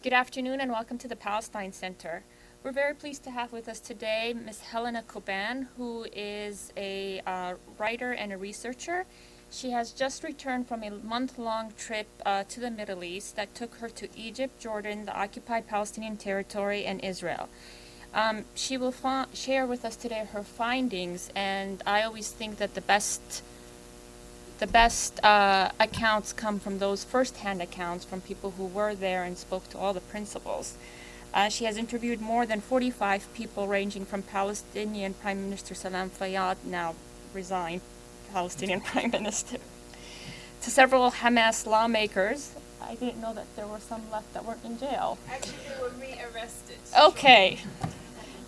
Good afternoon and welcome to the Palestine Center. We're very pleased to have with us today Ms. Helena Cobban, who is a writer and a researcher. She has just returned from a month-long trip to the Middle East that took her to Egypt, Jordan, the occupied Palestinian territory, and Israel. She will share with us today her findings, and I always think that the best accounts come from those first-hand accounts from people who were there and spoke to all the principals. She has interviewed more than 45 people ranging from Palestinian Prime Minister Salam, Fayyad, now resigned Palestinian Prime Minister, to several Hamas lawmakers. I didn't know that there were some left that weren't in jail. Actually, they were rearrested. Okay.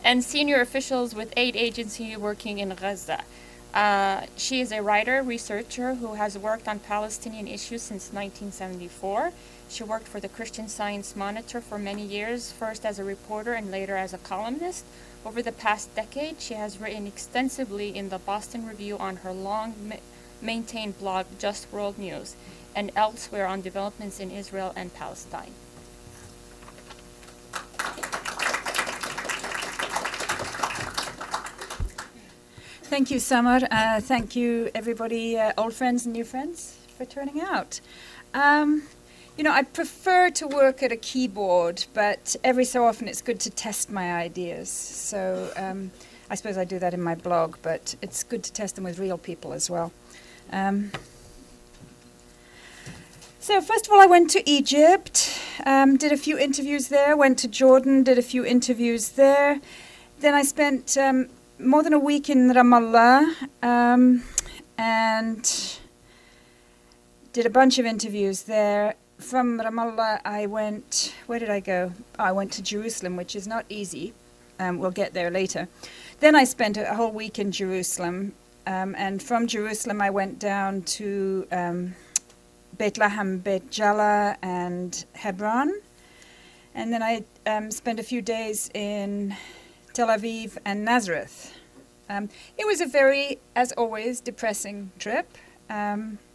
And senior officials with aid agency working in Gaza. She is a writer, researcher who has worked on Palestinian issues since 1974. She worked for the Christian Science Monitor for many years, first as a reporter and later as a columnist. Over the past decade, she has written extensively in the Boston Review on her long-maintained blog, Just World News, and elsewhere on developments in Israel and Palestine. Thank you, Summer. Thank you, everybody, old friends and new friends, for turning out. You know, I prefer to work at a keyboard, but every so often it's good to test my ideas. So I suppose I do that in my blog, but it's good to test them with real people as well. So first of all, I went to Egypt, did a few interviews there, went to Jordan, did a few interviews there. Then I spent more than a week in Ramallah and did a bunch of interviews there. From Ramallah, I went, where did I go? Oh, I went to Jerusalem, which is not easy. We'll get there later. Then I spent a whole week in Jerusalem, and from Jerusalem I went down to Beit Lahem, Beit Jala, and Hebron. And then I spent a few days in Tel Aviv and Nazareth. It was a very, as always, depressing trip. I've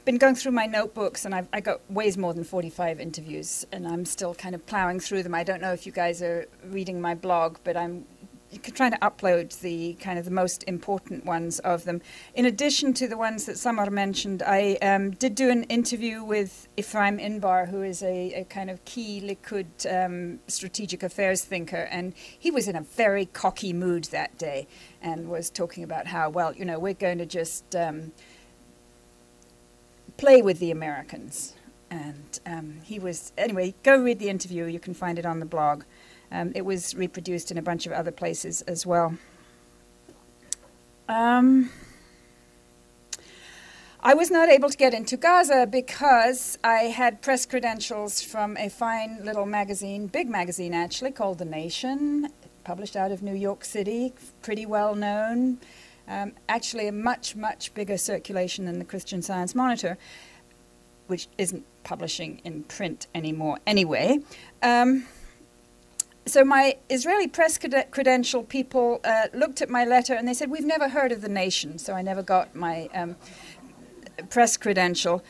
been going through my notebooks, and I got ways more than 45 interviews, and I'm still kind of plowing through them. I don't know if you guys are reading my blog, but I'm trying to upload the kind of the most important ones of them. In addition to the ones that Samar mentioned, I did do an interview with Ephraim Inbar, who is a kind of key Likud strategic affairs thinker, and he was in a very cocky mood that day and was talking about how, well, you know, we're going to just play with the Americans. And he was, anyway, go read the interview. You can find it on the blog. It was reproduced in a bunch of other places as well. I was not able to get into Gaza because I had press credentials from a fine little magazine, big magazine actually, called The Nation, published out of New York City, pretty well known, actually a much, much bigger circulation than the Christian Science Monitor, which isn't publishing in print anymore anyway. So my Israeli press credential people looked at my letter and they said, we've never heard of The Nation, so I never got my press credential.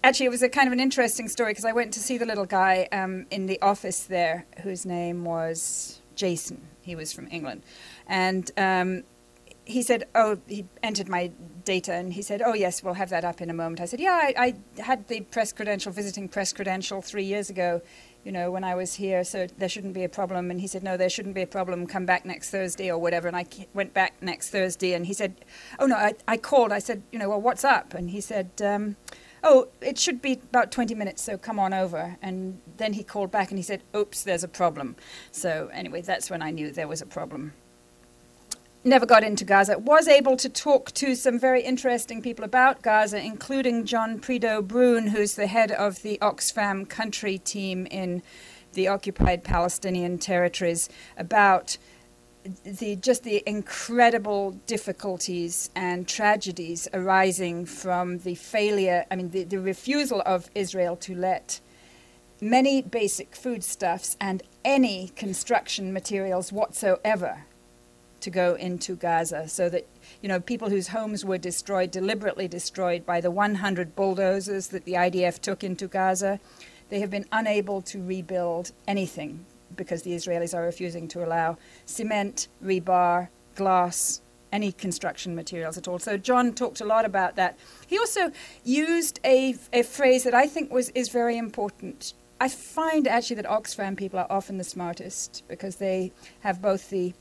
Actually, it was a kind of an interesting story because I went to see the little guy in the office there whose name was Jason. He was from England. And he said, oh, he entered my data and he said, oh, yes, we'll have that up in a moment. I said, yeah, I had the press credential, visiting press credential 3 years ago, you know, when I was here, so there shouldn't be a problem. And he said, no, there shouldn't be a problem. Come back next Thursday or whatever. And I went back next Thursday and he said, oh, no, I called. I said, you know, well, what's up? And he said, oh, it should be about 20 minutes, so come on over. And then he called back and he said, oops, there's a problem. So anyway, that's when I knew there was a problem. Never got into Gaza. Was able to talk to some very interesting people about Gaza, including John Prideaux-Brune, who's the head of the Oxfam country team in the occupied Palestinian territories, about just the incredible difficulties and tragedies arising from the failure, the refusal of Israel to let many basic foodstuffs and any construction materials whatsoever to go into Gaza, so that, you know, people whose homes were destroyed, deliberately destroyed by the 100 bulldozers that the IDF took into Gaza, they have been unable to rebuild anything because the Israelis are refusing to allow cement, rebar, glass, any construction materials at all. So John talked a lot about that. He also used a phrase that I think is very important. I find actually that Oxfam people are often the smartest because they have both the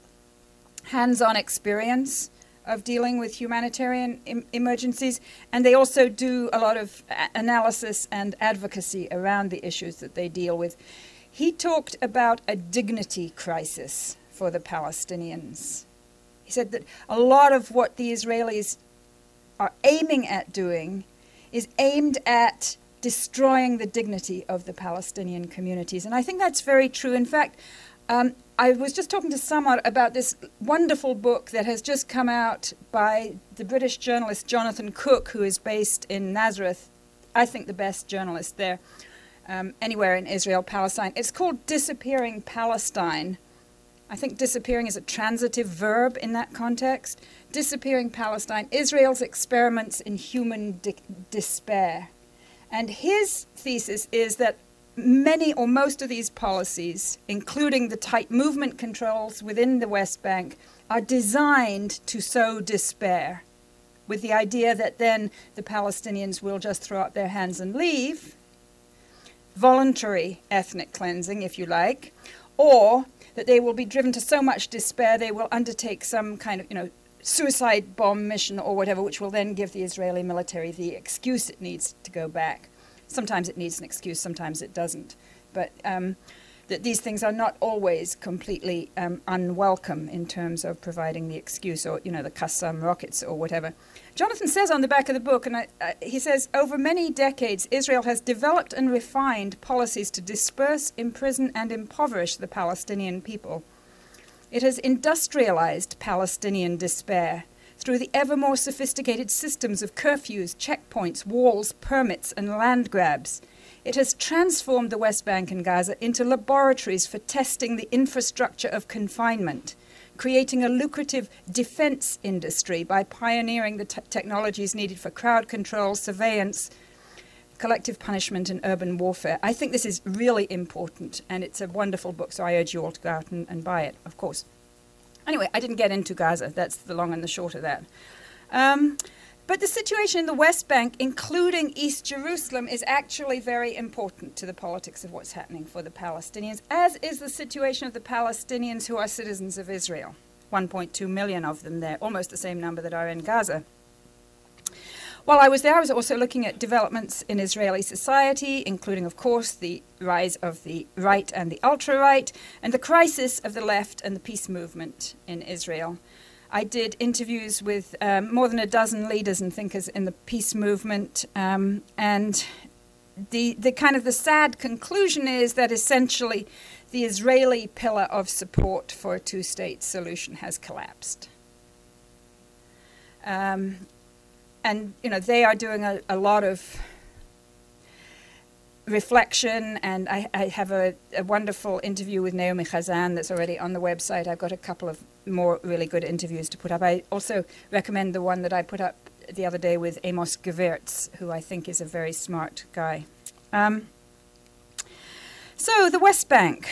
hands-on experience of dealing with humanitarian emergencies, and they also do a lot of analysis and advocacy around the issues that they deal with. He talked about a dignity crisis for the Palestinians. He said that a lot of what the Israelis are aiming at doing is aimed at destroying the dignity of the Palestinian communities. And I think that's very true. In fact, I was just talking to someone about this wonderful book that has just come out by the British journalist Jonathan Cook, who is based in Nazareth, I think the best journalist there, anywhere in Israel, Palestine. It's called Disappearing Palestine. I think disappearing is a transitive verb in that context. Disappearing Palestine, Israel's experiments in human despair. And his thesis is that many or most of these policies, including the tight movement controls within the West Bank, are designed to sow despair, with the idea that then the Palestinians will just throw up their hands and leave, voluntary ethnic cleansing, if you like, or that they will be driven to so much despair they will undertake some kind of, you know, suicide bomb mission or whatever, which will then give the Israeli military the excuse it needs to go back. Sometimes it needs an excuse, sometimes it doesn't. But that these things are not always completely unwelcome in terms of providing the excuse, or, you know, the Qassam rockets or whatever. Jonathan says on the back of the book, and he says, over many decades, Israel has developed and refined policies to disperse, imprison, and impoverish the Palestinian people. It has industrialized Palestinian despair through the ever more sophisticated systems of curfews, checkpoints, walls, permits, and land grabs. It has transformed the West Bank and Gaza into laboratories for testing the infrastructure of confinement, creating a lucrative defense industry by pioneering the technologies needed for crowd control, surveillance, collective punishment, and urban warfare. I think this is really important, and it's a wonderful book, so I urge you all to go out and buy it, of course. Anyway, I didn't get into Gaza. That's the long and the short of that. But the situation in the West Bank, including East Jerusalem, is actually very important to the politics of what's happening for the Palestinians, as is the situation of the Palestinians who are citizens of Israel. 1.2 million of them there, almost the same number that are in Gaza. While I was there, I was also looking at developments in Israeli society, including, of course, the rise of the right and the ultra-right, and the crisis of the left and the peace movement in Israel. I did interviews with more than a dozen leaders and thinkers in the peace movement, and the kind of the sad conclusion is that essentially the Israeli pillar of support for a two-state solution has collapsed. And, you know, they are doing a lot of reflection, and I have a wonderful interview with Naomi Chazan that's already on the website. I've got a couple of more really good interviews to put up. I also recommend the one that I put up the other day with Amos Gewirtz, who I think is a very smart guy. So the West Bank.